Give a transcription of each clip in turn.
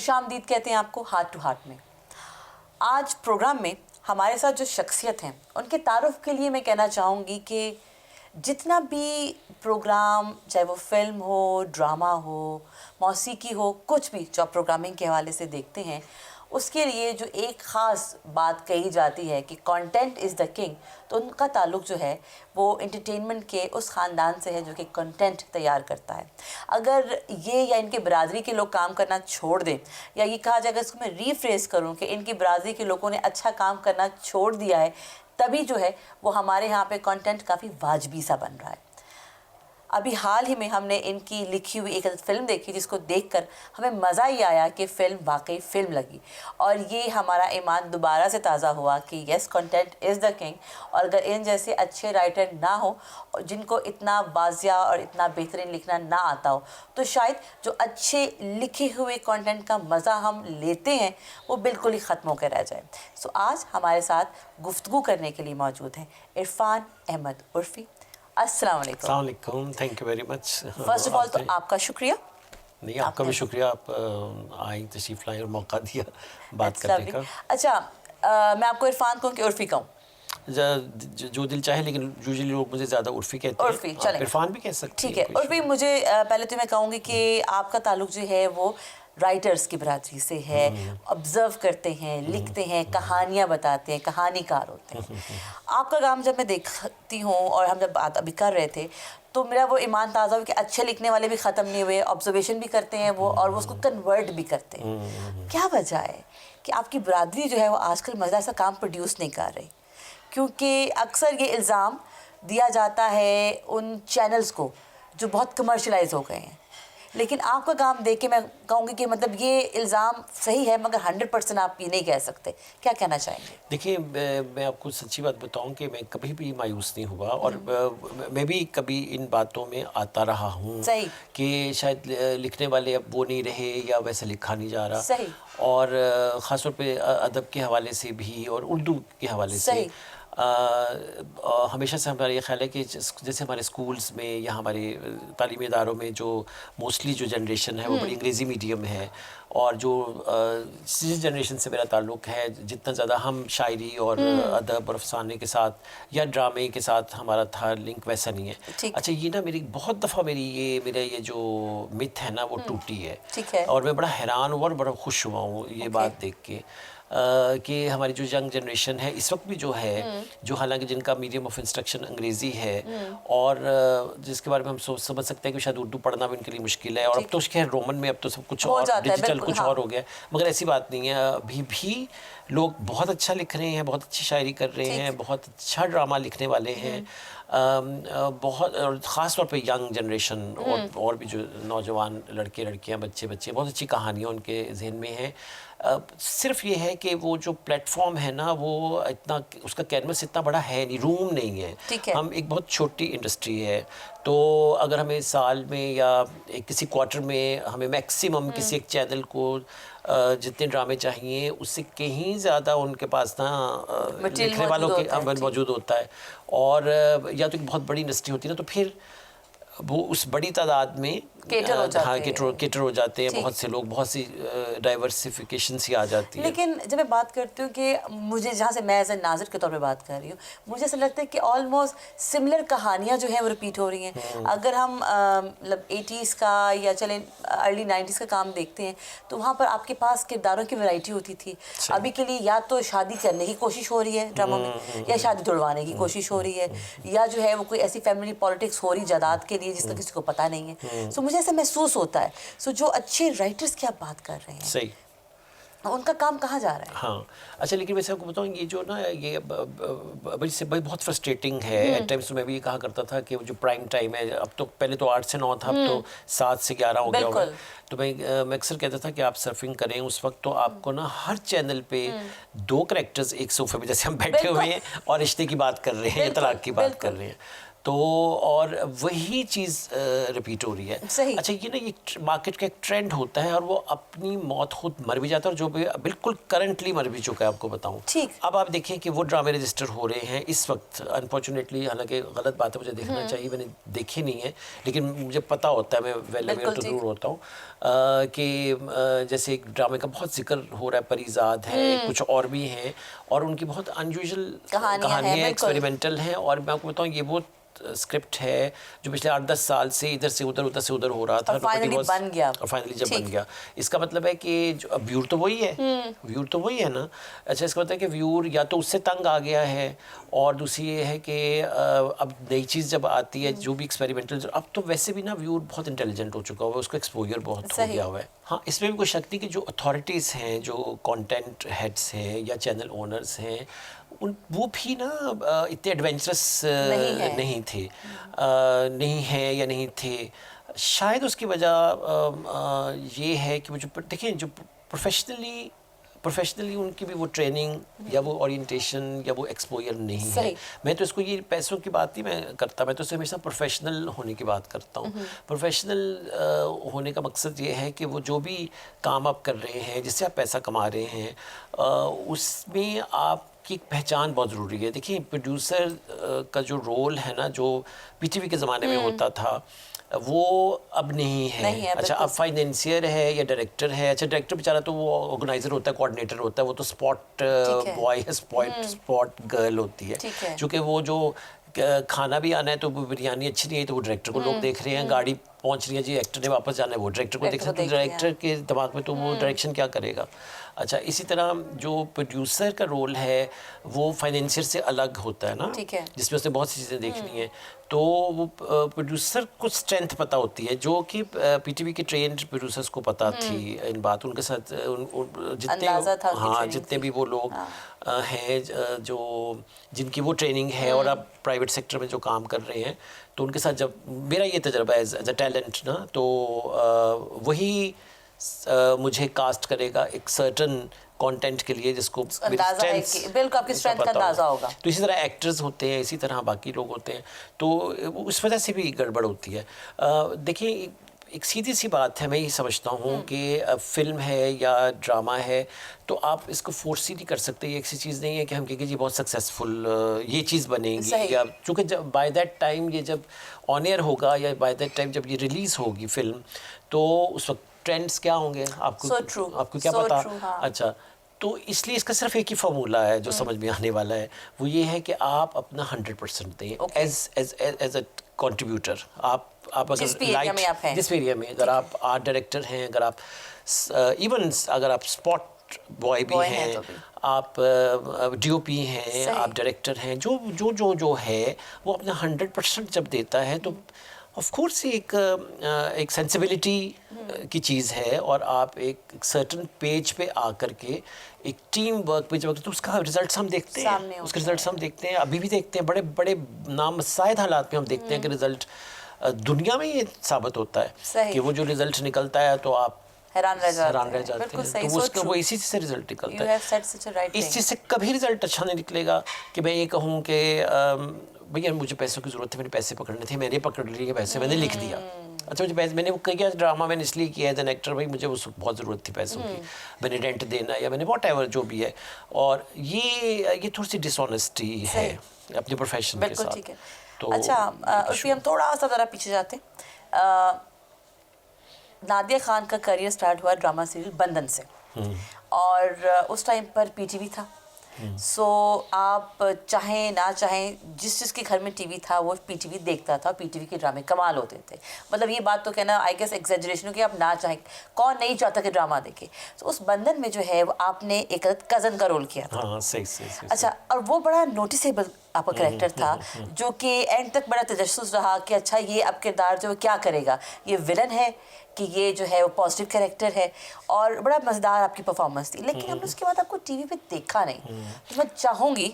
खुशामदीद कहते हैं आपको हार्ट टू हार्ट में। आज प्रोग्राम में हमारे साथ जो शख्सियत हैं उनके तारुफ के लिए मैं कहना चाहूँगी कि जितना भी प्रोग्राम, चाहे वो फिल्म हो, ड्रामा हो, मौसीकी हो, कुछ भी जो आप प्रोग्रामिंग के हवाले से देखते हैं, उसके लिए जो एक ख़ास बात कही जाती है कि कंटेंट इज़ द किंग, तो उनका ताल्लुक़ जो है वो एंटरटेनमेंट के उस ख़ानदान से है जो कि कंटेंट तैयार करता है। अगर ये या इनके बरादरी के लोग काम करना छोड़ दें, या ये कहा जाएगा, इसको मैं रीफ्रेज़ करूँ कि इनकी बरादरी के लोगों ने अच्छा काम करना छोड़ दिया है, तभी जो है वो हमारे यहाँ पे कंटेंट काफ़ी वाजबी सा बन रहा है। अभी हाल ही में हमने इनकी लिखी हुई एक फ़िल्म देखी जिसको देखकर हमें मज़ा ही आया कि फ़िल्म वाकई फ़िल्म लगी, और ये हमारा ईमान दोबारा से ताज़ा हुआ कि yes, content is the king. और अगर इन जैसे अच्छे राइटर ना हो, जिनको इतना वाज़िया और इतना बेहतरीन लिखना ना आता हो, तो शायद जो अच्छे लिखे हुए कंटेंट का मज़ा हम लेते हैं वो बिल्कुल ही ख़त्म होकर रह जाए। सो आज हमारे साथ गुफ्तगू करने के लिए मौजूद हैं इरफान अहमद उर्फ़ी। अस्सलाम वालेकुम। Thank you very much. First of all तो आपका शुक्रिया। नहीं, आपका भी शुक्रिया, आप आई, तशरीफ़ लाई और मौका दिया बात करने का। अच्छा, मैं आपको इरफान कहूँ कि उर्फ़ी कहूँ? जो दिल चाहे, लेकिन यूजुअली लोग मुझे ज़्यादा उर्फ़ी कहते हैं। उर्फ़ी चलें, इरफान भी कह सकते हैं। ठीक है। उर्फ़ी, मुझे पहले तो मैं कहूँगी कि आपका ताल्लुक़ जो है वो राइटर्स की बरादरी से है। ऑब्ज़र्व करते हैं, लिखते हैं, कहानियाँ बताते हैं, कहानीकार होते हैं। आपका काम जब मैं देखती हूँ और हम जब बात अभी कर रहे थे, तो मेरा वो ईमान ताज़ा हो कि अच्छे लिखने वाले भी ख़त्म नहीं हुए, ऑब्जर्वेशन भी करते हैं वो, और वो उसको कन्वर्ट भी करते हैं। क्या वजह है कि आपकी बरादरी जो है वो आजकल मज़ा सा काम प्रोड्यूस नहीं कर रही? क्योंकि अक्सर ये इल्ज़ाम दिया जाता है उन चैनल्स को जो बहुत कमर्शलाइज हो गए हैं, लेकिन आपका काम देख के मैं कहूँगी कि मतलब ये इल्ज़ाम सही है, मगर 100% आप ये नहीं कह सकते। क्या कहना चाहेंगे? देखिए, मैं आपको सच्ची बात बताऊं कि मैं कभी भी मायूस नहीं हुआ, और मैं भी कभी इन बातों में आता रहा हूँ कि शायद लिखने वाले अब वो नहीं रहे, या वैसे लिखा नहीं जा रहा। सही। और ख़ासतौर पे अदब के हवाले से भी और उर्दू के हवाले से हमेशा से हमारा ये ख्याल है कि जैसे हमारे स्कूल्स में या हमारे तालीमी इदारों में जो मोस्टली जो जनरेशन है वो बड़ी अंग्रेज़ी मीडियम है, और जो जिस जनरेशन से मेरा ताल्लुक़ है, जितना ज़्यादा हम शायरी और अदब और अफसाने के साथ या ड्रामे के साथ हमारा था लिंक, वैसा नहीं है। अच्छा, ये ना मेरी बहुत दफ़ा मेरा ये जो मिथ है ना वो टूटी है, और मैं बड़ा हैरान हुआ और बड़ा खुश हुआ हूँ ये बात देख के कि हमारी जो यंग जनरेशन है इस वक्त भी जो है, जो हालांकि जिनका मीडियम ऑफ इंस्ट्रक्शन अंग्रेज़ी है, और जिसके बारे में हम समझ सकते हैं कि शायद उर्दू पढ़ना भी उनके लिए मुश्किल है, और अब तो खैर रोमन में अब तो सब कुछ और डिजिटल कुछ और हो गया, मगर ऐसी बात नहीं है। अभी भी लोग बहुत अच्छा लिख रहे हैं, बहुत अच्छी शायरी कर रहे हैं, बहुत अच्छा ड्रामा लिखने वाले हैं, बहुत, ख़ास तौर पे यंग जनरेशन और भी जो नौजवान लड़के लड़कियां, बच्चे बहुत अच्छी कहानियाँ उनके जहन में हैं। सिर्फ ये है कि वो जो प्लेटफॉर्म है ना, वो इतना, उसका कैनवस इतना बड़ा है नहीं, रूम नहीं है। हम एक बहुत छोटी इंडस्ट्री है, तो अगर हमें साल में या किसी क्वार्टर में हमें मैक्सिमम किसी एक चैनल को जितने ड्रामे चाहिए उससे कहीं ज़्यादा उनके पास ना लिखने वालों के मौजूद होता है, और या तो एक बहुत बड़ी इंडस्ट्री होती है ना, तो फिर वो उस बड़ी तादाद में केटर हो जाते हैं बहुत से लोग, बहुत सी डाइवर्सिफिकेशन सी आ जाती है। लेकिन जब मैं बात करती हूँ कि मुझे, जहाँ से मैं एज ए नाज़िर के तौर पे बात कर रही हूँ, मुझे ऐसा लगता है कि ऑलमोस्ट सिमिलर कहानियाँ जो हैं वो रिपीट हो रही हैं। अगर हम मतलब 80s का या चले अर्ली 90s का काम देखते हैं, तो वहाँ पर आपके पास किरदारों की वैरायटी होती थी। अभी के लिए या तो शादी करने की कोशिश हो रही है ड्रामा में, या शादी तोड़वाने की कोशिश हो रही है, या जो है वो कोई ऐसी फैमिली पॉलिटिक्स हो रही जायदाद के लिए जिसका किसी को पता नहीं है। सो मुझे ऐसा महसूस होता है। सो जो अच्छे राइटर्स की आप बात कर रहे हैं, सही, उनका काम कहाँ जा रहा है? हाँ, अच्छा, लेकिन वैसे आपको बताऊँ, ये जो ना ये बहुत फ्रस्ट्रेटिंग है। एट टाइम्स तो मैं भी ये कहा करता था कि जो प्राइम टाइम है, अब तो पहले तो 8 से 9 था, अब तो 7 से 11 हो गया होगा। तो मैं अक्सर कहता था कि आप सर्फिंग करें उस वक्त, तो आपको ना हर चैनल पे 2 कैरेक्टर्स एक सोफे पे जैसे हम बैठे हुए हैं और रिश्ते की बात कर रहे हैं, तलाक की बात कर रहे हैं, तो और वही चीज़ रिपीट हो रही है। सही। अच्छा, ये ना ये मार्केट का एक ट्रेंड होता है और वो अपनी मौत खुद मर भी जाता है, और जो भी बिल्कुल करंटली मर भी चुका है, आपको बताऊं। ठीक। अब आप देखें कि वो ड्रामे रजिस्टर हो रहे हैं इस वक्त, अनफॉर्चुनेटली, हालांकि गलत बात है, मुझे देखना चाहिए, मैंने देखे नहीं है, लेकिन मुझे पता होता है, मैं वेल अवेयर तो जरूर होता हूँ कि जैसे एक ड्रामे का बहुत जिक्र हो रहा है, परीजाद है, कुछ और भी हैं, और उनकी बहुत अनयूजुअल कहानियाँ हैं, एक्सपेरिमेंटल हैं, और मैं आपको बताऊँ ये वो स्क्रिप्ट है जो पिछले 8-10 साल से इधर से उधर हो रहा था, और फाइनली बन गया। और फाइनली जब बन गया, इसका मतलब है कि जो व्यूअर तो वही है, व्यूअर तो वही है ना। अच्छा, इसका मतलब है कि व्यूअर या तो उससे तंग आ गया है, और दूसरी ये है कि अब नई चीज़ जब आती है, जो भी एक्सपेरिमेंटल, अब तो वैसे भी ना व्यूअर बहुत इंटेलिजेंट हो चुका हुआ है, उसको एक्सपोजर बहुत हो गया हुआ है। हाँ, इसमें भी कोई शक नहीं कि जो अथॉरिटीज़ हैं, जो कंटेंट हेड्स हैं या चैनल ओनर्स हैं, वो भी ना इतने एडवेंचरस नहीं थे, नहीं है या नहीं थे। शायद उसकी वजह ये है कि वो जो देखिए, जो प्रोफेशनली उनकी भी वो ट्रेनिंग या वो ओरिएंटेशन या वो एक्सपोजर नहीं है। मैं तो इसको, ये पैसों की बात नहीं मैं करता, मैं तो इससे हमेशा प्रोफेशनल होने की बात करता हूँ। प्रोफेशनल होने का मकसद ये है कि वो जो भी काम आप कर रहे हैं, जिससे आप पैसा कमा रहे हैं, उसमें आपकी पहचान बहुत ज़रूरी है। देखिए, प्रोड्यूसर का जो रोल है ना, जो पीटीवी के ज़माने में होता था, वो अब नहीं है। अच्छा, अब फाइनेंशियर है या डायरेक्टर है। अच्छा, डायरेक्टर बेचारा तो वो ऑर्गेनाइजर होता है, कोऑर्डिनेटर होता है, वो तो स्पॉट बॉय है, स्पॉट गर्ल होती है, क्योंकि वो जो खाना भी आना है तो वो बिरयानी अच्छी नहीं है तो वो डायरेक्टर को लोग देख रहे हैं, गाड़ी पहुंच रही है जी, एक्टर ने वापस जाना है, वो डायरेक्टर को देख रहे हैं, तो डायरेक्टर के दिमाग में तो वो डायरेक्शन क्या करेगा। अच्छा, इसी तरह जो प्रोड्यूसर का रोल है वो फाइनेंशियर से अलग होता है ना, जिसमें उसने बहुत सी चीज़ें देखनी है, तो वो प्रोड्यूसर को स्ट्रेंथ पता होती है, जो कि पीटीवी के ट्रेंड प्रोड्यूसर्स को पता थी इन बात, उनके साथ जितने भी वो लोग हैं जो जिनकी वो ट्रेनिंग है और अब प्राइवेट सेक्टर में जो काम कर रहे हैं, तो उनके साथ जब मेरा ये तजर्बा है एज अ टैलेंट ना, तो वही मुझे कास्ट करेगा एक सर्टन कंटेंट के लिए, जिसको बिल्कुल आपकी स्ट्रेंथ का अंदाजा होगा। तो इसी तरह एक्टर्स होते हैं, इसी तरह बाकी लोग होते हैं, तो उस वजह से भी गड़बड़ होती है। देखिए, एक सीधी सी बात है, मैं ये समझता हूँ कि फिल्म है या ड्रामा है, तो आप इसको फोर्स ही नहीं कर सकते। ये ऐसी चीज़ नहीं है कि हम कहेंगे जी बहुत सक्सेसफुल ये चीज़ बनेगी, या चूँकि जब बाय दैट टाइम ये जब ऑन एयर होगा या बाय दैट टाइम जब ये रिलीज़ होगी फिल्म, तो उस वक्त ट्रेंड्स क्या होंगे आपको क्या पता। अच्छा, तो इसलिए इसका सिर्फ एक ही फार्मूला है जो समझ में आने वाला है, वो ये है कि आप अपना 100% दें एज अ कंट्रीब्यूटर। आप अगर जिस एरिया में अगर आप आर्ट डायरेक्टर हैं, अगर आप इवन अगर आप स्पॉट बॉय भी हैं, तो आप डीओपी हैं, आप डायरेक्टर हैं, जो है वो अपना 100% जब देता है, तो ऑफ कोर्स एक सेंसिबिलिटी की चीज़ है, और आप एक सर्टन पेज पे आकर के एक टीम वर्क पे जब, तो उसका रिजल्ट्स हम देखते हैं, उसके रिजल्ट्स हम देखते हैं, अभी भी देखते हैं, बड़े बड़े नामसायद हालात में हम देखते हैं कि रिजल्ट दुनिया में ये साबित होता है कि वो जो रिजल्ट निकलता है तो आप हैरान रह जाते हैं। तो उसका वो इसी से रिजल्ट निकलता है। इस चीज़ से कभी रिजल्ट अच्छा नहीं निकलेगा कि मैं ये कहूँ कि भैया मुझे पैसों की ज़रूरत है, मैंने पैसे पकड़ने थे, मैंने पकड़ लिए पैसे, मैंने लिख दिया। अच्छा, मुझे पैसे, मैंने वो किया ड्रामा मैंने इसलिए किया एज एन एक्टर, भाई मुझे उस बहुत ज़रूरत थी पैसों की, मैंने रेंट देना या मैंने व्हाटएवर जो भी है, और ये थोड़ी सी डिसऑनेस्टी है अपने प्रोफेशन के साथ। तो अच्छा, उसमें हम थोड़ा सा ज़रा पीछे जाते हैं। नादिया खान का करियर स्टार्ट हुआ ड्रामा सीरियल बंधन से, और उस टाइम पर पीटीवी था। सो आप चाहें ना चाहें, जिस के घर में टीवी था वो पीटीवी देखता था, पीटीवी के ड्रामे कमाल होते थे। मतलब ये बात तो कहना आई गेस एग्जेजरेशन हो कि आप ना चाहें, कौन नहीं चाहता कि ड्रामा देखे। तो उस बंधन में जो है वो आपने एक कज़न का रोल किया था। सही। अच्छा, और वो बड़ा नोटिसेबल आपका कैरेक्टर था, जो कि एंड तक बड़ा तजस्सुस रहा कि अच्छा ये अब किरदार जो क्या करेगा, ये विलन है कि ये जो है वो पॉजिटिव कैरेक्टर है, और बड़ा मज़ेदार आपकी परफॉर्मेंस थी। लेकिन हमने उसके बाद आपको टीवी पे देखा नहीं। तो मैं चाहूँगी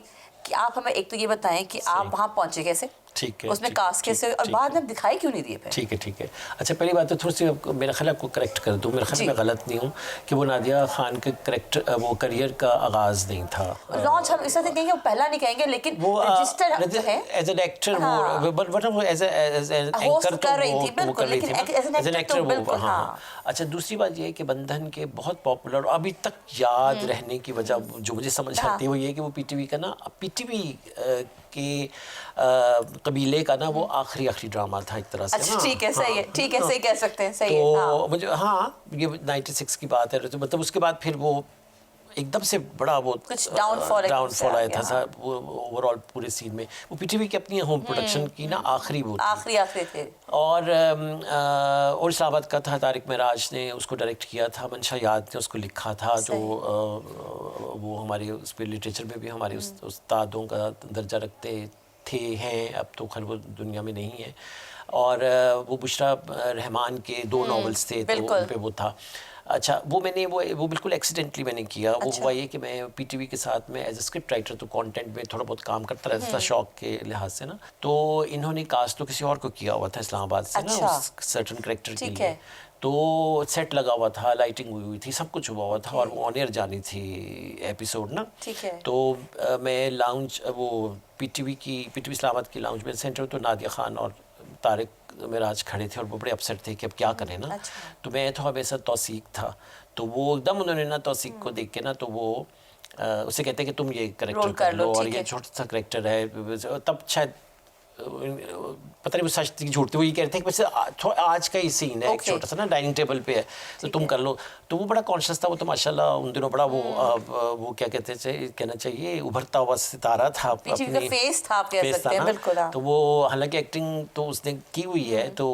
कि आप हमें एक तो ये बताएं कि आप वहाँ पहुँचे कैसे, ठीक है, उसमें ठीक है, कास्ट कैसे, और ठीक बाद है। में दिखाई क्यों नहीं दिए फिर? ठीक है, ठीक है। अच्छा, पहली बात तो थोड़ी सी मेरा ख्याल आपको करेक्ट कर दूँ, मेरा ख्याल जी। मैं गलत नहीं हूँ कि वो नादिया खान के करेक्टर वो करियर का आगाज़ नहीं था। लॉन्च हम इस तरह से कहेंगे, वो पहला नहीं कहेंगे, लेकिन वो रजिस्टर है एज एन एक्टर हाँ। वो बट वो एज एन होस्ट एंकर तो कर रही वो थी, वो बिल्कुल, कर रही थी लेकिन ना, as an as an actor actor तो वो बिल्कुल, हाँ। हाँ। अच्छा, दूसरी बात ये है कि बंधन के बहुत पॉपुलर और अभी तक याद रहने की वजह जो मुझे समझ हाँ। आती है वो ये है कि वो पीटीवी का ना, पीटीवी के कबीले का ना वो आखिरी ड्रामा था एक तरह से। अच्छा, ठीक है, सही है, ठीक है, सही कह सकते हैं, सही है, तो हाँ। मुझे हाँ, ये 96 की बात है, तो मतलब उसके बाद फिर वो एकदम से बड़ा वो कुछ डाउनफॉल आया था हाँ। वो ओवरऑल पूरे सीन में। वो पीटीवी की अपनी होम प्रोडक्शन की ना आखिरी वो थी। आखिरी थे। और इस्लामाबाद का था, तारिक महराज ने उसको डायरेक्ट किया था, मंशा याद ने उसको लिखा था, जो वो हमारे उस पर लिटरेचर में भी हमारे उस्तादों का दर्जा रखते थे हैं, अब तो खैर वो दुनिया में नहीं है। और वो बुशरा रहमान के 2 नॉवेल्स थे, तो उन पे वो था। अच्छा, वो बिल्कुल एक्सीडेंटली मैंने किया। वो अच्छा। हुआ ये कि मैं पीटीवी के साथ में एज ए स्क्रिप्ट राइटर तो कंटेंट में थोड़ा बहुत काम करता रहता था शौक के लिहाज से ना। तो इन्होंने कास्ट तो किसी और को किया हुआ था इस्लामाबाद से अच्छा। ना, उस सर्टन कैरेक्टर के ठीक लिए। है। तो सेट लगा हुआ था, लाइटिंग हुई थी, सब कुछ हुआ था, और वो ऑन एयर जानी थी एपिसोड ना। ठीक है। तो मैं लाउंज वो पीटीवी इस्लामाबाद की लाउंज में सेंटर, तो नादिया खान और तारिक महराज खड़े थे और वो बड़े अपसेट थे कि अब क्या करें ना। अच्छा। तो मैं तो हमेशा तौसीक था, तो वो एकदम उन्होंने ना तौसीक को देख के ना, तो वो उसे कहते हैं कि तुम ये करेक्टर कर लो, और ये छोटा सा करेक्टर है। तब शायद पता नहीं वो सच थी झूठ थी, वो ये कह रहे थे कि वैसे आज का ही सीन है, एक छोटा सा ना डाइनिंग टेबल पे है, तो तुम कर लो। तो वो बड़ा कॉन्शियस था, वो तो माशाल्लाह उन दिनों बड़ा वो क्या कहना चाहिए उभरता हुआ सितारा था, अपनी फेस था, आप कह सकते हैं, बिल्कुल। तो वो हालांकि एक्टिंग तो उसने की हुई है, तो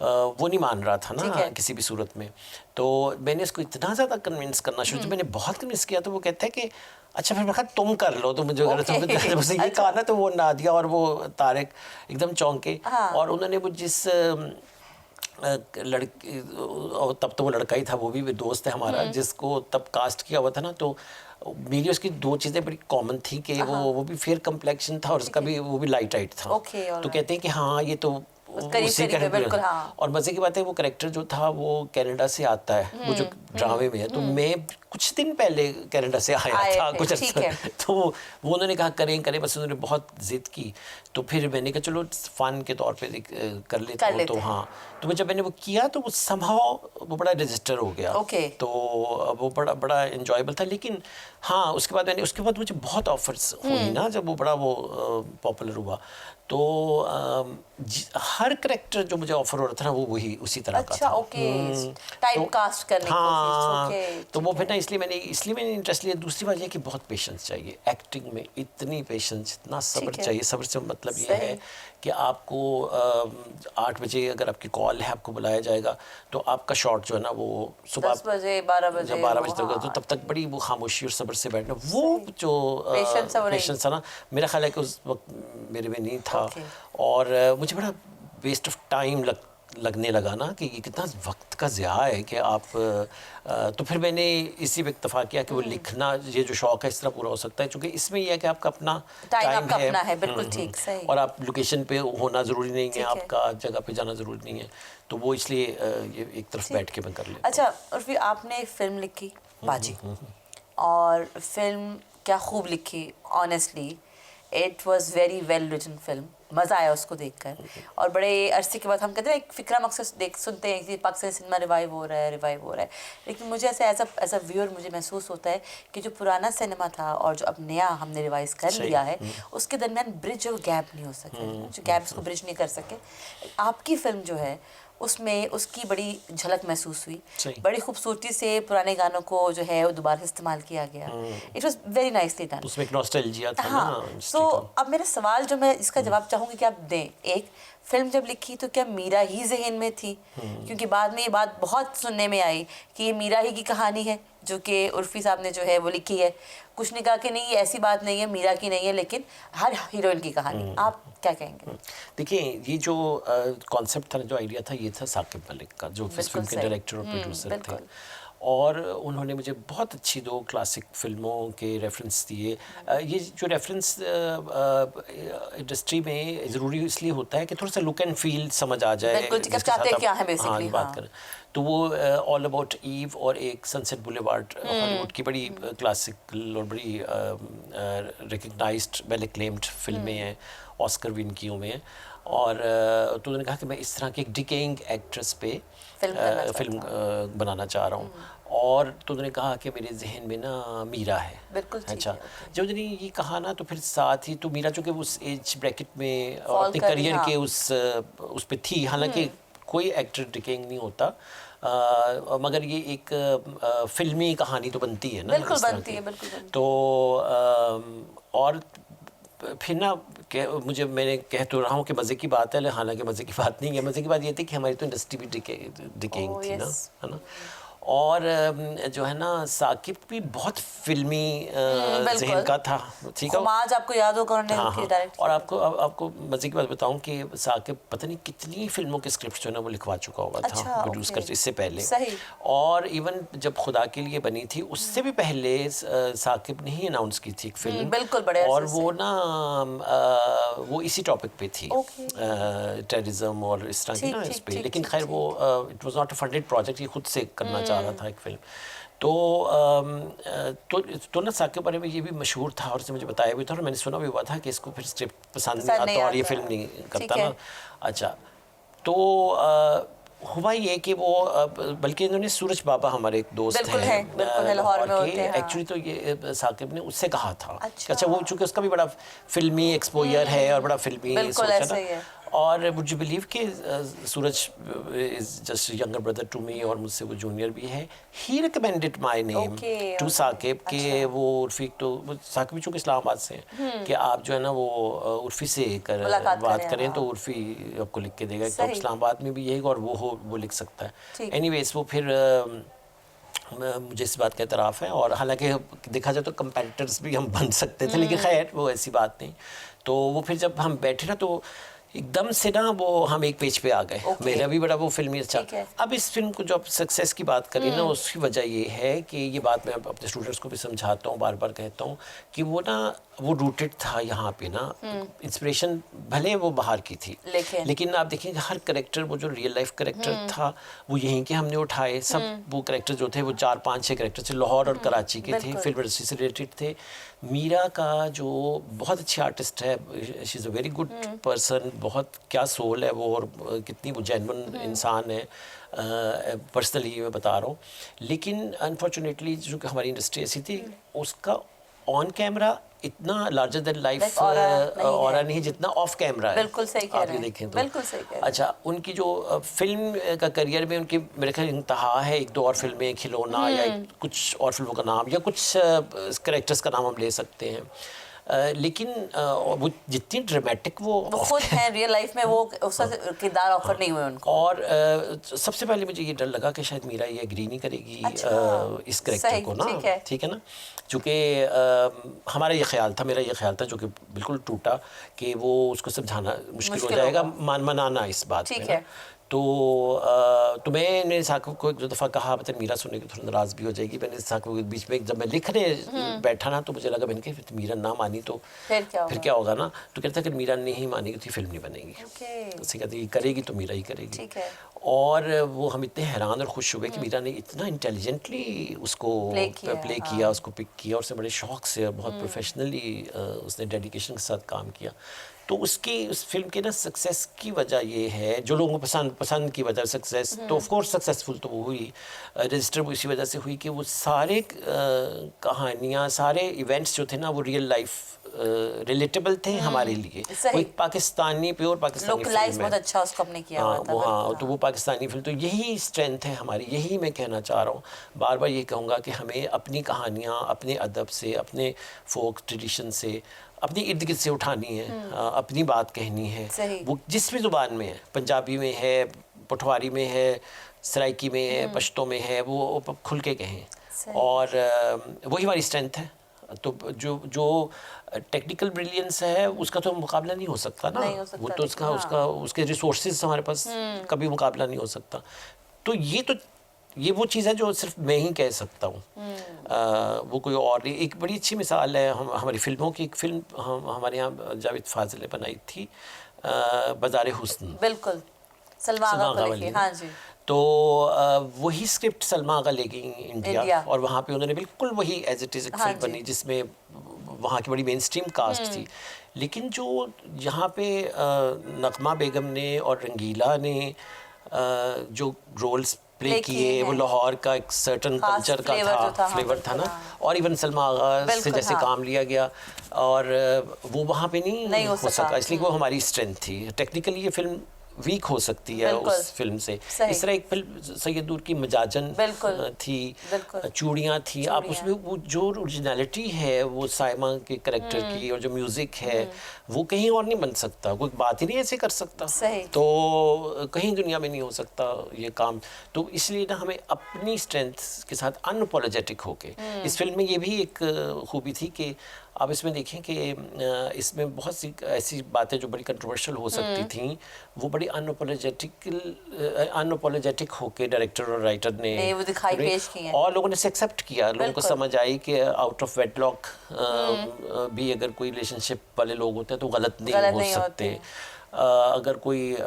वो नहीं मान रहा था ना किसी भी सूरत में। तो मैंने इसको इतना ज़्यादा कन्विंस करना शुरू, मैंने बहुत कन्विंस किया, तो वो कहता है कि अच्छा फिर मैं कहा तुम कर लो, तो मुझे अगर मुझे ये कहा ना, तो वो नादिया और वो तारिक एकदम चौंके। और उन्होंने वो जिस लड़की, तब तो वो लड़का ही था, वो भी दोस्त है हमारा, जिसको तब कास्ट किया हुआ था ना, तो मेरी उसकी 2 चीज़ें बड़ी कॉमन थी कि वो भी फेयर कम्प्लेक्शन था और उसका भी वो भी लाइट आइट था। तो कहते हैं कि हाँ ये तो उसी का बिल्कुल, हाँ। और मज़े की बात है वो करेक्टर जो था वो कनाडा से आता है, वो जो ड्रामे में है। तो मैं कुछ दिन पहले कनाडा से आया था कुछ अर्सा, तो वो उन्होंने कहा करें, बस उन्होंने बहुत जिद की। तो फिर मैंने कहा चलो फ़न के तौर पे कर लेते हो, तो हाँ। तो जब मैंने वो किया तो वो समहाउ वो बड़ा रजिस्टर हो गया, तो वो बड़ा एंजॉयबल था। लेकिन हाँ, उसके बाद मुझे बहुत ऑफर्स हुई ना, जब वो बड़ा पॉपुलर हुआ, तो हर करेक्टर जो मुझे ऑफर हो रहा था ना, वो वही उसी तरह का था। टाइप कास्ट करने की कोशिश। तो वो फिर ना इसलिए मैंने इंटरेस्ट लिया। दूसरी बात ये कि बहुत पेशेंस चाहिए एक्टिंग में, इतनी पेशेंस, इतना सब्र चाहिए। सब्र से मतलब ये है कि आपको 8 बजे अगर आपकी कॉल है, आपको बुलाया जाएगा, तो आपका शॉट जो है ना वो सुबह 10 बजे 12 बजे तक, तो तब तक बड़ी वो खामोशी और सब्र से बैठना, वो जो पेशेंस था ना, मेरा ख्याल है कि उस वक्त मेरे में नहीं था। और मुझे बड़ा वेस्ट ऑफ टाइम लगने लगा ना कि ये कितना वक्त का ज़िया है कि आप तो फिर मैंने इसी पे इत्तेफाक किया कि वो लिखना, ये जो शौक़ है इस तरह पूरा हो सकता है, क्योंकि इसमें यह है कि आपका अपना टाइम है। बिल्कुल ठीक, सही। और आप लोकेशन पे होना ज़रूरी नहीं है, आपका जगह पे जाना ज़रूरी नहीं है, तो वो इसलिए ये एक तरफ बैठ के मैं कर लेता। अच्छा, और फिर आपने एक फ़िल्म लिखी बाजी, और फिल्म क्या खूब लिखी, honestly it was very well written film, मज़ा आया उसको देखकर। और बड़े अरसे के बाद हम कहते हैं एक फ़िक्रा मकसद सुनते हैं कि पाकिस्तानी सिनेमा रिवाइव हो रहा है, लेकिन मुझे ऐसा एज अ व्यूअर मुझे महसूस होता है कि जो पुराना सिनेमा था और जो अब नया हमने रिवाइज़ कर लिया है, उसके दरमियान ब्रिज और गैप नहीं हो सके, जो गैप उसको ब्रिज नहीं कर सके। आपकी फ़िल्म जो है उसमें उसकी बड़ी झलक महसूस हुई, बड़ी खूबसूरती से पुराने गानों को जो है वो दोबारा से इस्तेमाल किया गया। It was very nicely done, उसमें एक नॉस्टैल्जिया था ना। सो अब मेरा सवाल जो मैं इसका जवाब चाहूँगी कि आप दें, एक फिल्म जब लिखी तो क्या मीरा ही जहन में थी? क्योंकि बाद में ये बात बहुत सुनने में आई कि ये मीरा ही की कहानी है जो कि उर्फी साहब ने जो है वो लिखी है। कुछ ने कहा कि नहीं, ये ऐसी बात नहीं है, मीरा की नहीं है, लेकिन हर हीरोइन की कहानी। आप क्या कहेंगे? देखिए, ये जो कॉन्सेप्ट था, जो आइडिया था, ये था साकिब मलिक का, जो फिल्म के डायरेक्टर और प्रोड्यूसर थे। और उन्होंने मुझे बहुत अच्छी 2 क्लासिक फिल्मों के रेफरेंस दिए। ये जो रेफरेंस इंडस्ट्री में ज़रूरी इसलिए होता है कि थोड़ा सा लुक एंड फील समझ आ जाए, बिल्कुल, कि जिसके चाहते साथ आप- क्या है हाँ, बेसिकली। बात हाँ, करें। तो वो ऑल अबाउट ईव और एक सनसेट बुलेवार्ड हॉलीवुड की बड़ी क्लासिकल और बड़ी रिकग्नाइज्ड वेल एक्लेम्ड फिल्में हैं, ऑस्कर विन की हुई हैं। और तो उन्होंने कहा कि मैं इस तरह की एक डिकेइंग एक्ट्रेस पे फिल्म बनाना चाह रहा हूँ। और तो उन्होंने कहा कि मेरे जहन में ना मीरा है। बिल्कुल ठीक अच्छा, है, ओके। जब उन्होंने ये कहा ना तो फिर साथ ही तो मीरा चूँकि उस एज ब्रैकेट में और Fall अपने कर रही, करियर हाँ। के उस पे थी, हालांकि कोई एक्टर डिकेइंग नहीं होता, मगर ये एक फिल्मी कहानी तो बनती है ना बिल्कुल इस तरह बनती की। है, बिल्कुल बनती है। तो और फिर ना मैंने कह तो रहा हूँ कि मज़े की बात है, हालांकि मज़े की बात नहीं है। मज़े की बात ये थी कि हमारी तो इंडस्ट्री भी डिकेइंग ओह, थी ना, यस। है ना। और जो है ना साकिब भी बहुत फिल्मी जहन बिल्कुल। का था, ठीक है। खुमाज आपको याद होगा उन्होंने हाँ उनकी हाँ, डायरेक्ट और की। आपको मज़े की बात बताऊं कि साकिब पता नहीं कितनी फिल्मों के स्क्रिप्ट जो है ना वो लिखवा चुका हुआ था, अच्छा, प्रोड्यूस ओके। कर इससे पहले। सही। और इवन जब खुदा के लिए बनी थी उससे भी पहले साकिब ने ही अनाउंस की थी एक फिल्म, बिल्कुल, बड़े और अरसे वो से। ना वो इसी टॉपिक पे थी, ओके। टेररिज्म और इस तरह की ठीक ना इस ठीक पे। ठीक लेकिन ठीक खैर वो ठीक। It was not a funded project, ये खुद से करना चाह रहा था एक फिल्म। तो तो ना साकिब के बारे में ये भी मशहूर था और इसने मुझे बताया भी था और मैंने सुना भी हुआ था कि इसको फिर स्क्रिप्ट पसंद नहीं आता और ये फिल्म नहीं करता ना। अच्छा, तो हुआ ये कि वो बल्कि इन्होंने सूरज बाबा हमारे एक दोस्त बिल्कुल है, बिल्कुल है, लाहौर में होते हैं, हाँ। एक्चुअली तो ये साकिब ने उससे कहा था। अच्छा। अच्छा, वो चूँकि उसका भी बड़ा फिल्मी एक्सपोजर है और बड़ा फिल्मी बिल्कुल सोच है ऐसे ना। ही है। और वुड यू बिलीव कि Suraj is just younger brother to me और मुझसे वो जूनियर भी है। He recommended my name okay, टू ओके। साकिब कि अच्छा। वो उर्फी, तो साकिब चूँकि इस्लामाबाद से हैं, कि आप जो है ना वो उर्फी से मुलाकात बात करें, करें हाँ। तो उर्फी आपको लिख के देगा। तो सही। इस्लामाबाद में भी यही और वो लिख सकता है। ठीक। एनीवेज वो फिर मुझे इस बात का इतराफ़ है, और हालांकि देखा जाए तो कंपेटिटर्स भी हम बन सकते थे, लेकिन खैर वो ऐसी बात नहीं। तो वो फिर जब हम बैठे ना तो एकदम से ना वो हम एक पेज पे आ गए। ओके। मेरा भी बड़ा वो फिल्मी अच्छा। ठीक है। अब इस फिल्म को जो आप सक्सेस की बात करी ना, उसकी वजह ये है कि ये बात मैं अपने स्टूडेंट्स को भी समझाता हूँ, बार बार कहता हूँ कि वो ना वो रूटेड था यहाँ पे ना। इंस्पिरेशन भले वो बाहर की थी, लेकिन आप देखेंगे हर करेक्टर, वो जो रियल लाइफ करेक्टर था वो यहीं के हमने उठाए। सब वो करेक्टर जो थे वो 4, 5, 6 करेक्टर थे, लाहौर और कराची के थे, फिल्म इंडस्ट्री से रिलेटेड थे। मीरा का जो बहुत अच्छी आर्टिस्ट है, she is a very good person, बहुत क्या सोल है वो, और कितनी वो जेन्युइन इंसान है, पर्सनली मैं बता रहा हूँ। लेकिन अनफॉर्चुनेटली जो कि हमारी इंडस्ट्री ऐसी थी, उसका ऑन कैमरा इतना लार्जर देन लाइफ ऑरा नहीं है जितना ऑफ कैमरा है। बिल्कुल सही कह रहे हैं, देखें तो बिल्कुल सही कह रहे हैं। अच्छा, उनकी जो फिल्म का करियर में उनकी मेरे ख्याल इंतहा है, 1-2 और फिल्में, खिलौना या कुछ और फिल्मों का नाम या कुछ कैरेक्टर्स का नाम हम ले सकते हैं। लेकिन वो जितनी ड्रामेटिक वो खुद हैं रियल लाइफ में, वो उसका किरदार ऑफर नहीं हुए उनको। और सबसे पहले मुझे ये डर लगा कि शायद मीरा ये एग्री नहीं करेगी इस कैरेक्टर को ना, ठीक है ना, चूँकि हमारा ये ख्याल था, मेरा ये ख्याल था, जो कि बिल्कुल टूटा, कि वो उसको समझाना मुश्किल हो जाएगा, मनाना इस बात में ना। तो मैंने साकिब को एक दो दफ़ा कहा, मतलब मीरा सुनने की थोड़ा नाराज़ भी हो जाएगी। मैंने साकिब के बीच में जब मैं लिखने बैठा ना तो मुझे लगा, मैंने कहा फिर मीरा ना मानी तो फिर क्या होगा ना। तो कहता कि मीरा नहीं मानेगी तो फिल्म नहीं बनेगी। उसे कहते कि करेगी तो मीरा ही करेगी। और वो हम इतने हैरान और खुश हुए कि मीरा ने इतना इंटेलिजेंटली उसको प्ले किया, उसको पिक किया, और उससे बड़े शौक़ से और बहुत प्रोफेशनली उसने डेडिकेशन के साथ काम किया। तो उसकी उस फिल्म के ना सक्सेस की वजह ये है, जो लोगों को पसंद की वजह सक्सेस, तो ऑफ कोर्स सक्सेसफुल तो वो हुई, रजिस्टर वो इसी वजह से हुई कि वो सारे कहानियाँ, सारे इवेंट्स जो थे ना वो रियल लाइफ रिलेटेबल थे हमारे लिए। वो एक पाकिस्तानी, प्योर पाकिस्तानी फिल्म है, बहुत अच्छा उसको हमने किया हुआ था। हाँ, तो वो पाकिस्तानी फिल्म, तो यही स्ट्रेंथ है हमारी, यही मैं कहना चाह रहा हूँ। बार बार ये कहूँगा कि हमें अपनी कहानियाँ अपने अदब से, अपने फोक ट्रेडिशन से, अपनी इर्द गिर्द से उठानी है, अपनी बात कहनी है। वो जिस भी ज़ुबान में है, पंजाबी में है, पठवारी में है, सराइकी में है, पश्तो में है, वो खुल के कहें, और वही हमारी स्ट्रेंथ है। तो जो टेक्निकल ब्रिलियंस है उसका तो मुकाबला नहीं हो सकता ना, वो तो उसके रिसोर्सेज हमारे पास कभी मुकाबला नहीं हो सकता। तो ये तो ये वो चीज़ है जो सिर्फ मैं ही कह सकता हूँ, वो कोई और नहीं। एक बड़ी अच्छी मिसाल है हमारी फिल्मों की। एक फिल्म हमारे यहाँ जावेद फाजिल ने बनाई थी, बाज़ार हुस्न। बिल्कुल, सलमा आगा को लेके, हाँ जी। तो वही स्क्रिप्ट सलमा आगा ले गई इंडिया, और वहाँ पे उन्होंने बिल्कुल वही एज इट इज़ एक फिल्म बनी जिसमें वहाँ की बड़ी मेन स्ट्रीम कास्ट थी। लेकिन जो यहाँ पे नगमा बेगम ने और रंगीला ने जो रोल्स प्ले किए, वो लाहौर का एक सर्टन कल्चर का था, फ्लेवर था ना। और इवन सलमा आगा से जैसे काम लिया गया, और वो वहाँ पे नहीं हो सका, इसलिए वो हमारी स्ट्रेंथ थी। टेक्निकली ये फिल्म वीक हो सकती है उस फिल्म से। इस तरह एक फिल्म सैयदूर की मजाजन थी, चूड़ियाँ थी, आप उसमें वो जो ओरिजिनलिटी है वो साइमा के कैरेक्टर की, और जो म्यूजिक है वो कहीं और नहीं बन सकता, कोई बात ही नहीं ऐसे कर सकता, तो कहीं दुनिया में नहीं हो सकता ये काम। तो इसलिए ना हमें अपनी स्ट्रेंथ के साथ अनअपोलोजेटिक होके, इस फिल्म में ये भी एक खूबी थी कि आप इसमें देखें कि इसमें बहुत सी ऐसी बातें जो बड़ी कंट्रोवर्शियल हो सकती थी, वो बड़ी अनअपोलोजेटिक होके डायरेक्टर और राइटर ने वो दिखाई, पेश की हैं, और लोगों ने इसे एक्सेप्ट किया। लोगों को समझ आई कि आउट ऑफ वेडलॉक भी अगर कोई रिलेशनशिप वाले लोग होते हैं तो गलत नहीं हो सकते। अगर कोई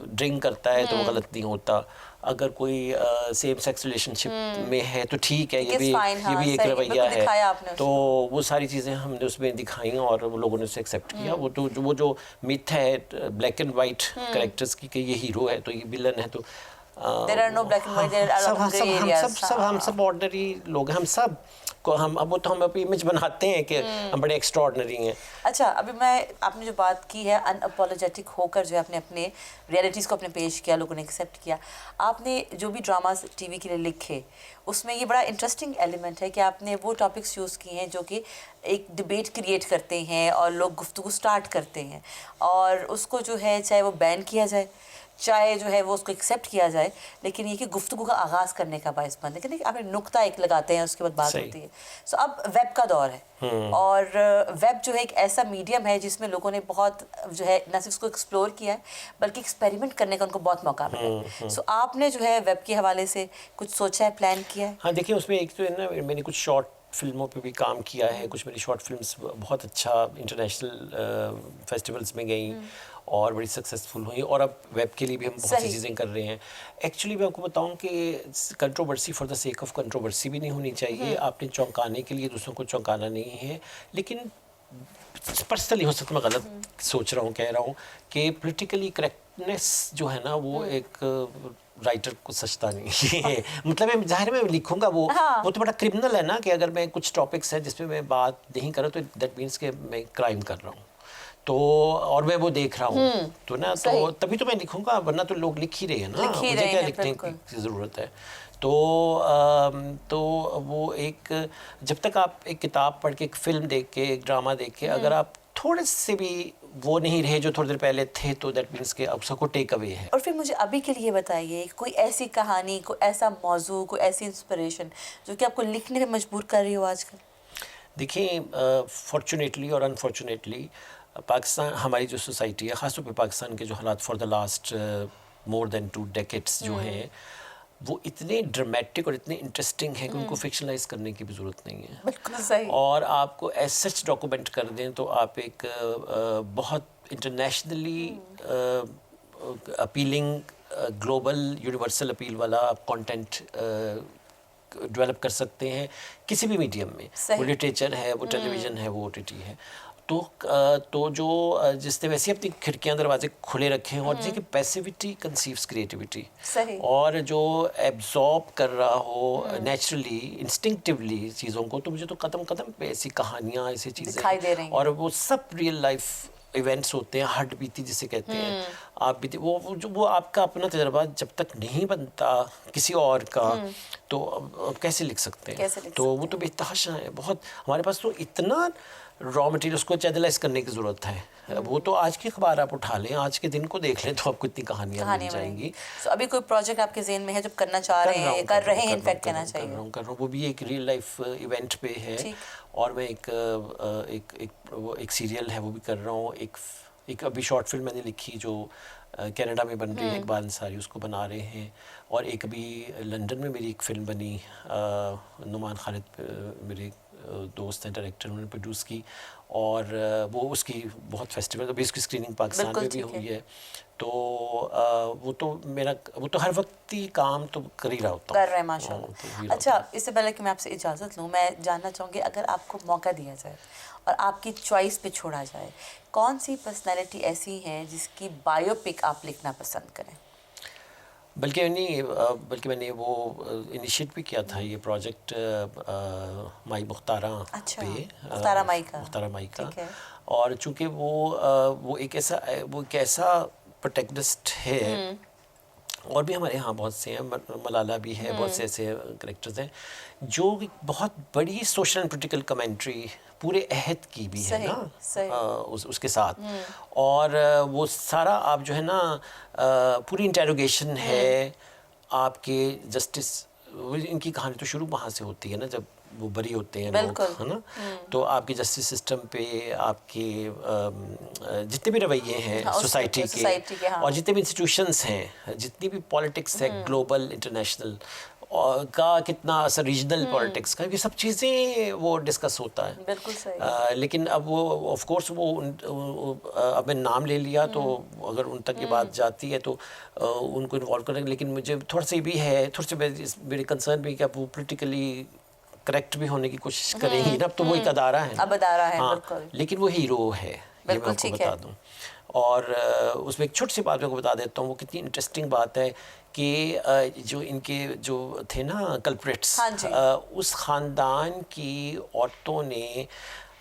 ड्रिंक करता है तो वो गलत नहीं होता, अगर कोई सेम सेक्स रिलेशनशिप में है तो ठीक है, ये भी एक रवैया है। तो वो सारी चीज़ें हमने उसमें दिखाई और वो लोगों ने उसे एक्सेप्ट किया। वो जो मिथ है ब्लैक एंड वाइट कैरेक्टर्स की कि ये हीरो है तो ये विलन है, तो there are no black and white, there are gray areas। हम सब ऑर्डिनरी लोग हैं, हम सब को हम अपनी इमेज बनाते हैं कि हम बड़े एक्स्ट्राऑर्डिनरी हैं। अच्छा, अभी आपने जो बात की है अनअपोलोजेटिक होकर जो है आपने अपने रियलिटीज़ को अपने पेश किया, लोगों ने एक्सेप्ट किया। आपने जो भी ड्रामास टीवी के लिए लिखे उसमें ये बड़ा इंटरेस्टिंग एलिमेंट है कि आपने वो टॉपिक्स यूज़ किए हैं जो कि एक डिबेट क्रिएट करते हैं और लोग गुफ्तगू स्टार्ट करते हैं, और उसको जो है चाहे वो बैन किया जाए, चाहे जो है वो उसको एक्सेप्ट किया जाए, लेकिन ये कि गुफ्तगू का आगाज़ करने का बायस बन है। लेकिन आपने नुक्ता एक लगाते हैं, उसके बाद बात होती है। सो अब वेब का दौर है, और वेब जो है एक ऐसा मीडियम है जिसमें लोगों ने बहुत जो है न सिर्फ उसको एक्सप्लोर किया है बल्कि एक्सपेरिमेंट करने का उनको बहुत मौका मिला है। सो आपने जो है वेब के हवाले से कुछ सोचा है, प्लान किया है? हाँ, देखिए उसमें एक तो है ना, मैंने कुछ शॉर्ट फिल्मों पे भी काम किया है। कुछ मेरी शॉर्ट फिल्म्स बहुत अच्छा इंटरनेशनल फेस्टिवल्स में गई और बड़ी सक्सेसफुल हुई, और अब वेब के लिए भी हम बहुत सी चीज़ें कर रहे हैं। एक्चुअली मैं आपको बताऊं कि controversy for the sake of controversy भी नहीं होनी चाहिए। आपने चौंकाने के लिए दूसरों को चौंकाना नहीं है, लेकिन पर्सनली हो सकता है मैं गलत सोच रहा हूँ, कह रहा हूँ कि पॉलिटिकली करेक्टनेस जो है ना वो एक राइटर को सचता नहीं है। मतलब मैं जाहिर में लिखूंगा वो तो बड़ा क्रिमिनल है ना, कि अगर मैं कुछ टॉपिक्स है जिसपे मैं बात नहीं कर रहा तो दैट मीन्स कि मैं क्राइम कर रहा हूँ, तो और मैं वो देख रहा हूँ तो ना, तो तभी तो मैं लिखूंगा, वरना तो लोग लिख ही रहे हैं ना, मुझे क्या लिखने की ज़रूरत है। तो वो एक, जब तक आप एक किताब पढ़ के, एक फिल्म देख के, एक ड्रामा देख के अगर आप थोड़े से भी वो नहीं रहे जो थोड़ी देर पहले थे, तो दैट मीन्स के अब सबको टेक अवे है। और फिर मुझे अभी के लिए बताइए कोई ऐसी कहानी, कोई ऐसा मौजू, कोई ऐसी इंस्पिरेशन जो कि आपको लिखने में मजबूर कर रही हो आजकल? देखिए, फॉर्चुनेटली और अनफॉर्चुनेटली पाकिस्तान, हमारी जो सोसाइटी है, ख़ासतौर पे पाकिस्तान के जो हालात for the last more than 2 decades जो हैं, वो इतने ड्रामेटिक और इतने इंटरेस्टिंग हैं कि उनको फिक्शनलाइज करने की भी ज़रूरत नहीं है। बिल्कुल सही। और आपको एज सच डॉक्यूमेंट कर दें तो आप एक बहुत internationally appealing, global universal appeal वाला आप कंटेंट डेवलप कर सकते हैं किसी भी मीडियम में। वो लिटरेचर है, वो टेलीविज़न है, वो OTT है। तो जो जिसने वैसे अपनी खिड़कियां दरवाजे खुले रखे हैं, और जैसे कि पैसिविटी कंसीव्स क्रिएटिविटी, और जो एब्जॉर्ब कर रहा हो नेचुरली, इंस्टिंक्टिवली चीज़ों को, तो मुझे तो कदम कदम पे ऐसी कहानियाँ, ऐसी चीज़ें दिखाई दे रही हैं, और वो सब रियल लाइफ इवेंट्स होते हैं, हट बीती जिसे कहते हैं। आप बीती वो आपका अपना तजर्बा जब तक नहीं बनता किसी और का, तो कैसे लिख सकते हैं? तो वो तो बेतहाशा है बहुत। हमारे पास तो इतना रॉ मटेरियल, उसको चैनलाइज करने की ज़रूरत है। वो तो आज की अखबार आप उठा लें, आज के दिन को देख लें, तो आपको इतनी कहानियाँ मिल जाएंगी। तो अभी कोई प्रोजेक्ट आपके ज़हन में है जो करना चाह रहे हैं, कर रहे हैं, इनफैक्ट कहना चाहिए? कर रहा हूँ, वो भी एक रियल लाइफ इवेंट पे है, और मैं एक सीरियल है वो भी कर रहा हूँ, एक अभी शॉर्ट फिल्म मैंने लिखी जो कनाडा में बन रही है, इकबाल अंसारी उसको बना रहे हैं, और एक अभी लंदन में मेरी एक फ़िल्म बनी, नुमान खालिद मेरे दोस्त हैं डायरेक्टर, उन्होंने प्रोड्यूस की, और वो उसकी बहुत फेस्टिवल अभी उसकी स्क्रीनिंग पाकिस्तान में भी हुई है। तो वो तो हर वक्त ही काम तो कर ही रहा होता कर रहे हैं माशाल्लाह। अच्छा, इससे पहले कि मैं आपसे इजाज़त लूँ, मैं जानना चाहूँगी अगर आपको मौका दिया जाए और आपकी चॉइस पे छोड़ा जाए, कौन सी पर्सनैलिटी ऐसी है जिसकी बायोपिक आप लिखना पसंद करें? बल्कि मैंने वो इनिशिएट भी किया था ये प्रोजेक्ट माई मुख्तारा अच्छा, पे, मुख्तारा माई का। और चूँकि वो एक ऐसा प्रोटैगनिस्ट है, और भी हमारे यहाँ बहुत से हैं, मलाला भी है, बहुत से ऐसे करेक्टर्स हैं जो बहुत बड़ी सोशल एंड पोलिटिकल कमेंट्री पूरे अहद की भी है ना, उसके साथ, और वो सारा आप जो है ना पूरी इंटेरोगेशन है आपके जस्टिस, इनकी कहानी तो शुरू वहाँ से होती है ना जब वो बरी होते हैं लोग, है ना, तो आपके जस्टिस सिस्टम पे आपके जितने भी रवैये हैं सोसाइटी के, और जितने भी इंस्टीट्यूशंस हैं, जितनी भी पॉलिटिक्स है ग्लोबल इंटरनेशनल का, कितना असर रीजनल पॉलिटिक्स का, ये सब चीज़ें वो डिस्कस होता है। बिल्कुल सही। लेकिन अब वो ऑफ कोर्स वो अब मैंने नाम ले लिया तो अगर उन तक ये बात जाती है तो उनको इन्वॉल्व करेंगे, लेकिन मुझे थोड़ा सा भी है, थोड़ा सा मेरे कंसर्न भी कि अब वो पोलिटिकली करेक्ट भी होने की कोशिश करेंगी ना, अब तो वो एक अदारा है, अब अदारा है, हाँ, बिल्कुल, लेकिन वो हीरो है, ये मैं आपको बता दूं। और उसमें एक छोटी सी बात मैं आपको बता देता हूँ, वो कितनी इंटरेस्टिंग बात है कि जो इनके जो थे ना कल्प्रिट्स, उस ख़ानदान की औरतों ने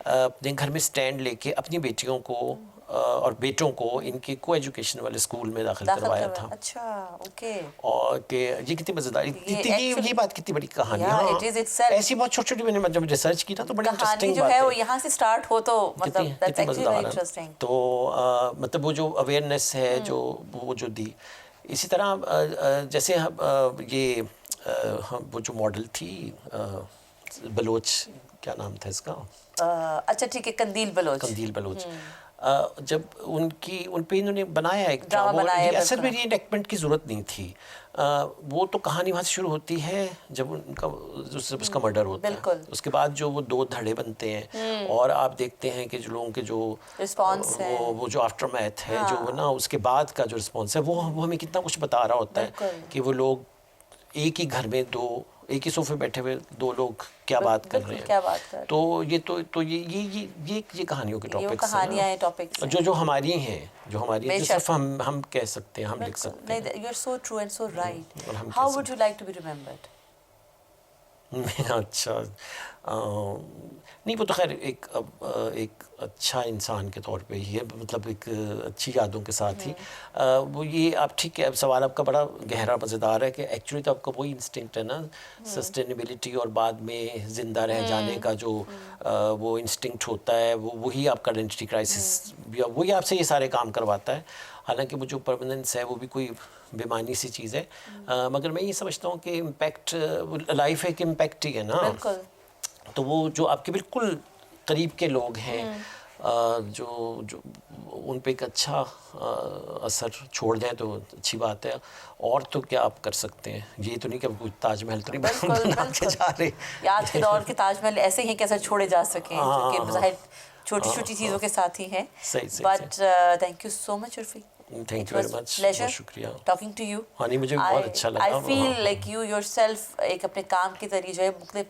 अपने घर में स्टैंड लेके अपनी बेटियों को और बेटों को इनके को एजुकेशन वाले स्कूल में दाखिल करवाया था। अच्छा, ओके। और कि ये कितनी मज़ेदार, ये बात कितनी बड़ी कहानी है, ऐसी बहुत छोटी छोटी मैंने जब रिसर्च की ना तो बड़ी इंटरेस्टिंग बात है, वो यहाँ से स्टार्ट हो तो मतलब दैट्स एक्चुअली वेरी इंटरेस्टिंग। तो मतलब वो जो अवेयरनेस है जो वो जो दी, इसी तरह जैसे ये वो जो मॉडल थी बलोच, क्या नाम था इसका, अच्छा ठीक है, कंदील बलोच, जब उन पे इन्होंने बनाया एक ड्रामा, असल में रीएनैक्टमेंट की ज़रूरत नहीं थी, वो तो कहानी वहाँ से शुरू होती है जब उसका मर्डर होता है, उसके बाद जो वो दो धड़े बनते हैं, और आप देखते हैं कि जो लोगों के जो रिस्पॉन्स है, वो जो आफ्टरमैथ है, जो ना उसके बाद का जो रिस्पॉन्स है, वो हमें कितना कुछ बता रहा होता है कि वो लोग एक ही घर में एक ही सोफे बैठे हुए दो लोग क्या बात कर रहे हैं, तो ये कहानियों के टॉपिक्स हैं जो हमारी हैं, जो सिर्फ हम कह सकते हैं, हम लिख सकते हैं। You are so true and so right. How would you like to be remembered? अच्छा, नहीं वो तो खैर एक अच्छा इंसान के तौर पे ही है, मतलब एक अच्छी यादों के साथ ही वो ये आप ठीक है, अब सवाल आपका बड़ा गहरा मज़ेदार है कि एक्चुअली तो आपका वही इंस्टिंक्ट है ना, सस्टेनेबिलिटी और बाद में ज़िंदा रह जाने का जो वो इंस्टिंक्ट होता है, वही आपका आइडेंटिटी क्राइसिस, वही आपसे ये सारे काम करवाता है। हालांकि वो जो परमानेंस है वो भी कोई बेमानी सी चीज़ है, मगर मैं ये समझता हूँ कि इम्पैक्ट लाइफ एक इम्पैक्ट ही है ना, तो वो जो आपके बिल्कुल करीब के लोग हैं जो उन पे एक अच्छा असर छोड़ जाए तो अच्छी बात है, और तो क्या आप कर सकते हैं, ये तो नहीं कि आप कोई ताजमहल तो नहीं बना के जा रहे, आज के दौर के ताजमहल ऐसे ही कैसे छोड़े जा सकें, जो कि छोटी छोटी चीज़ों के साथ ही हैं, but thank you so much Urfi, thank you very much, बहुत शुक्रिया टॉकिंग टू यू। हाँ नहीं, मुझे बहुत अच्छा लगा। I feel like you yourself एक अपने काम के जरिए जो है मुख्तलिफ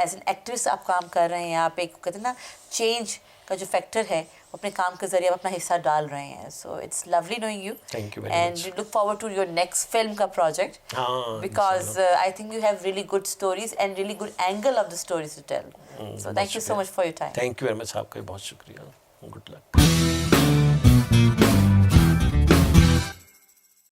एज एन एक्ट्रेस आप काम कर रहे हैं, आप एक कहते हैं ना चेंज का जो फैक्टर है अपने काम के जरिए आप अपना हिस्सा डाल रहे हैं, so it's lovely knowing you, thank you very and we look forward to your next film का project, because I think you have really good stories and really good angle of the stories to tell, so thank you so much for your time. Thank you very much, आपका बहुत शुक्रिया, good luck.